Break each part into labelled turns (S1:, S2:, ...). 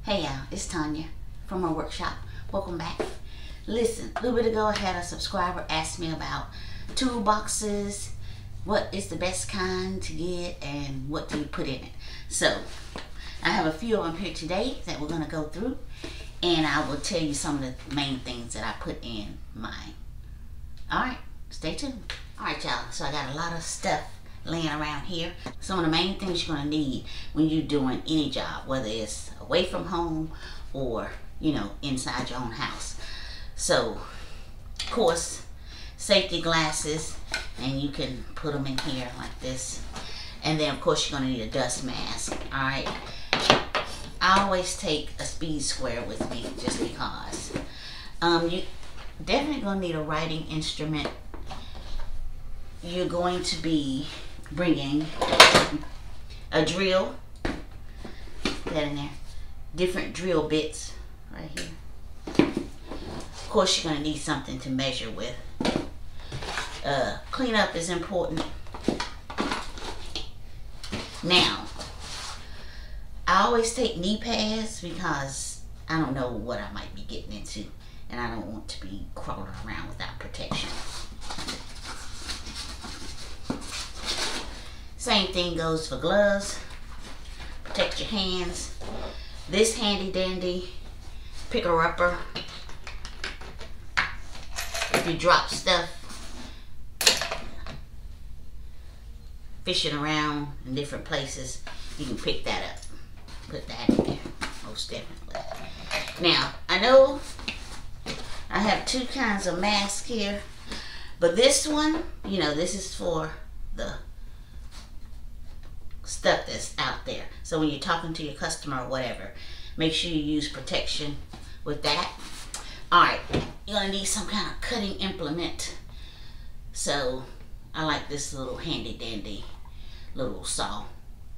S1: Hey y'all, it's Tanya from my workshop. Welcome back. Listen, a little bit ago I had a subscriber ask me about toolboxes. What is the best kind to get and what do you put in it? So I have a few of them here today that we're going to go through, and I will tell you some of the main things that I put in mine. Alright, stay tuned. Alright y'all, so I got a lot of stuff laying around here. Some of the main things you're going to need when you're doing any job, whether it's away from home or, you know, inside your own house. So, of course, safety glasses, and you can put them in here like this. And then, of course, you're going to need a dust mask. Alright, I always take a speed square with me just because. You definitely going to need a writing instrument. You're going to be bringing a drill, put that in there, different drill bits right here. Of course you're going to need something to measure with. Cleanup is important. Now, I always take knee pads because I don't know what I might be getting into and I don't want to be crawling around without protection. Same thing goes for gloves. Protect your hands. This handy dandy picker-upper. If you drop stuff fishing around in different places, you can pick that up. Put that in there, most definitely. Now, I know I have two kinds of masks here, but this one, you know, this is for the stuff that's out there. So when you're talking to your customer or whatever, make sure you use protection with that. Alright, you're going to need some kind of cutting implement. So I like this little handy dandy little saw.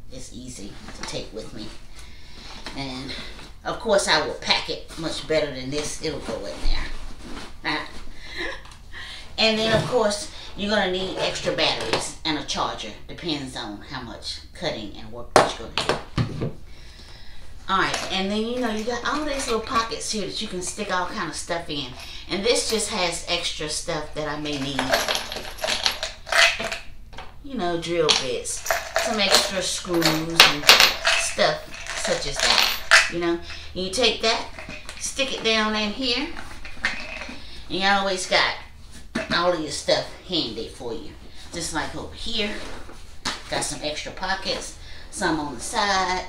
S1: It's easy to take with me. And of course I will pack it much better than this. It'll go in there. And then of course you're going to need extra batteries and a charger. Depends on how much cutting and work that you're going to do. Alright, and then you know you got all these little pockets here that you can stick all kind of stuff in. And this just has extra stuff that I may need. You know, drill bits, some extra screws and stuff such as that. You know, and you take that, stick it down in here, and you always got all of your stuff handy for you. Just like over here, got some extra pockets, some on the side.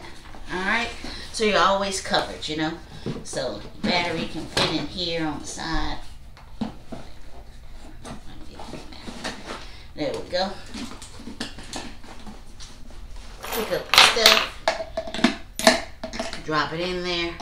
S1: Alright, so you're always covered, you know. So battery can fit in here on the side. There we go. Pick up the stuff, drop it in there.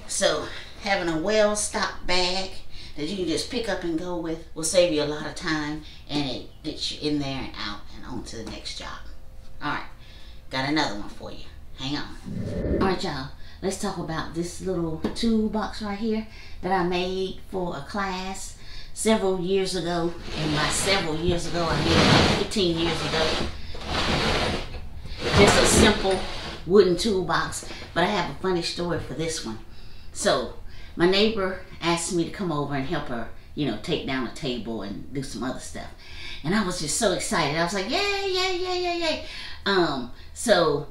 S1: So having a well-stocked bag that you can just pick up and go with will save you a lot of time, and it gets you in there and out and on to the next job. Alright, got another one for you. Hang on. Alright y'all, let's talk about this little toolbox right here that I made for a class several years ago. And by several years ago, I made it about 15 years ago. Just a simple wooden toolbox, but I have a funny story for this one. So my neighbor asked me to come over and help her, you know, take down a table and do some other stuff. And I was just so excited. I was like, yay, yay, yay, yay, yay. So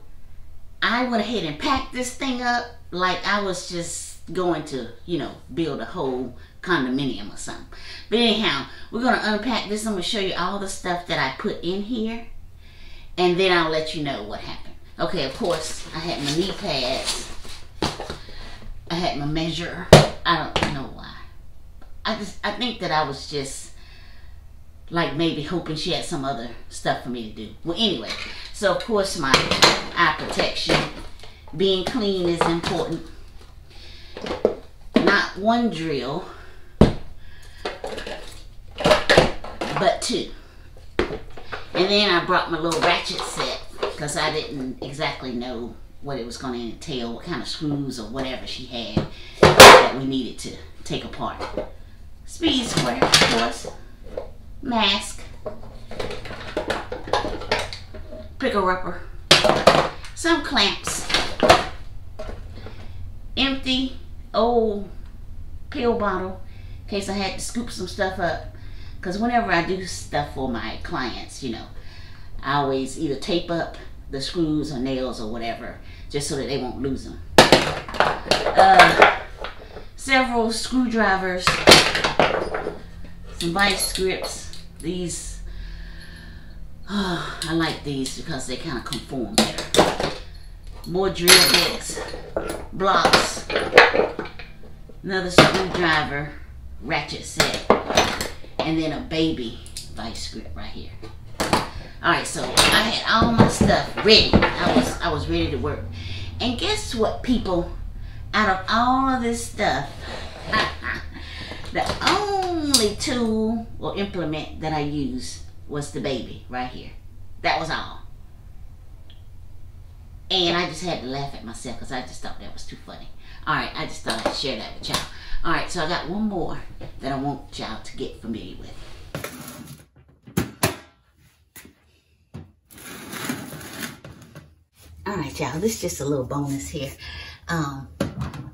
S1: I went ahead and packed this thing up like I was just going to, you know, build a whole condominium or something. But anyhow, we're going to unpack this. I'm going to show you all the stuff that I put in here, and then I'll let you know what happened. Okay, of course, I had my knee pads. I had my measure. I don't know why. I think that I was just like maybe hoping she had some other stuff for me to do. Well, anyway, so of course my eye protection. Being clean is important. Not one drill, but two. And then I brought my little ratchet set because I didn't exactly know what it was going to entail, what kind of screws or whatever she had that we needed to take apart. Speed square, of course. Mask. picker upper, some clamps, empty old pill bottle in case I had to scoop some stuff up. Because whenever I do stuff for my clients, you know, I always either tape up the screws or nails or whatever, just so that they won't lose them. Several screwdrivers, some vice grips. These, I like these because they kind of conform better. More drill bits, blocks, another screwdriver, ratchet set, and then a baby vice grip right here. Alright, so I had all my stuff ready. I was ready to work. And guess what, people? Out of all of this stuff, the only tool or implement that I used was the baby right here. That was all. And I just had to laugh at myself because I just thought that was too funny. Alright, I just thought I'd share that with y'all. Alright, so I got one more that I want y'all to get familiar with. Alright, y'all, this is just a little bonus here.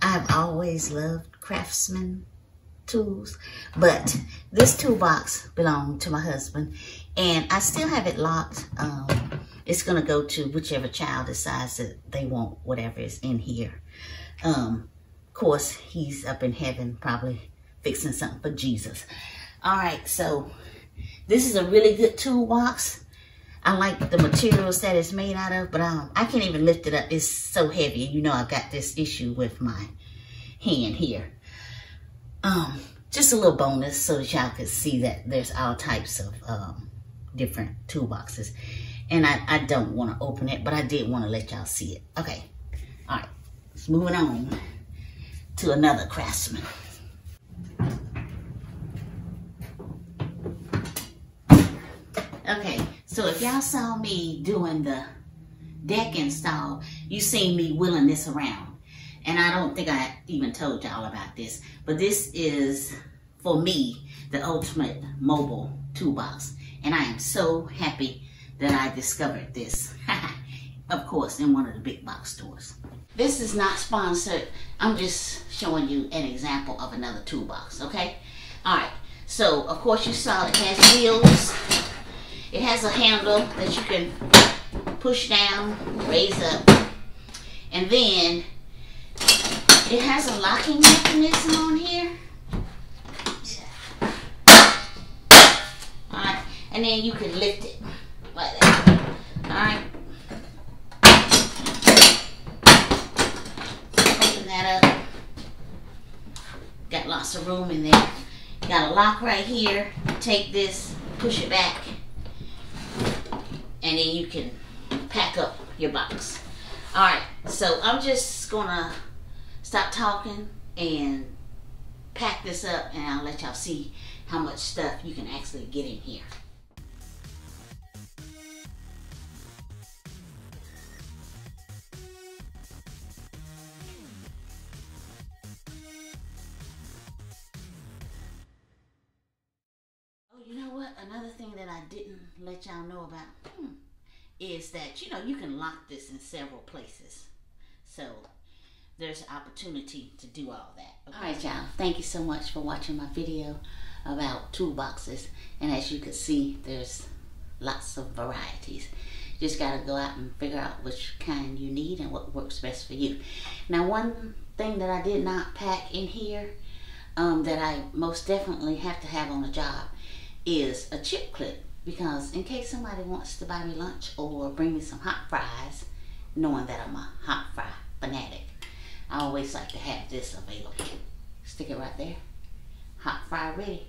S1: I've always loved Craftsman tools, but this toolbox belonged to my husband, and I still have it locked. It's gonna go to whichever child decides that they want whatever is in here. Of course, he's up in heaven probably fixing something for Jesus. Alright, so this is a really good toolbox. I like the materials that it's made out of, but I can't even lift it up. It's so heavy. You know, I've got this issue with my hand here. Just a little bonus so that y'all could see that there's all types of different toolboxes. And I don't want to open it, but I did want to let y'all see it. Okay. All right. Let's moving on to another Craftsman. Okay. So if y'all saw me doing the deck install, you seen me wheeling this around. And I don't think I even told y'all about this, but this is, for me, the ultimate mobile toolbox. And I am so happy that I discovered this. Of course, in one of the big box stores. This is not sponsored. I'm just showing you an example of another toolbox, okay? All right, so of course you saw it has wheels. It has a handle that you can push down, raise up, and then it has a locking mechanism on here. Alright, and then you can lift it like that. Alright. Open that up. Got lots of room in there. Got a lock right here. Take this, push it back, and then you can pack up your box. Alright, so I'm just gonna stop talking and pack this up, and I'll let y'all see how much stuff you can actually get in here. Oh, you know what? Another thing that I didn't let y'all know about is that, you know, you can lock this in several places. So there's an opportunity to do all that. Okay. All right, y'all. Thank you so much for watching my video about toolboxes. And as you can see, there's lots of varieties. You just got to go out and figure out which kind you need and what works best for you. Now, one thing that I did not pack in here that I most definitely have to have on a job is a chip clip. Because in case somebody wants to buy me lunch or bring me some hot fries, knowing that I'm a hot fry fanatic, I always like to have this available. Stick it right there. Hot fry ready.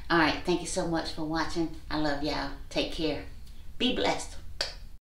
S1: Alright, thank you so much for watching. I love y'all. Take care. Be blessed.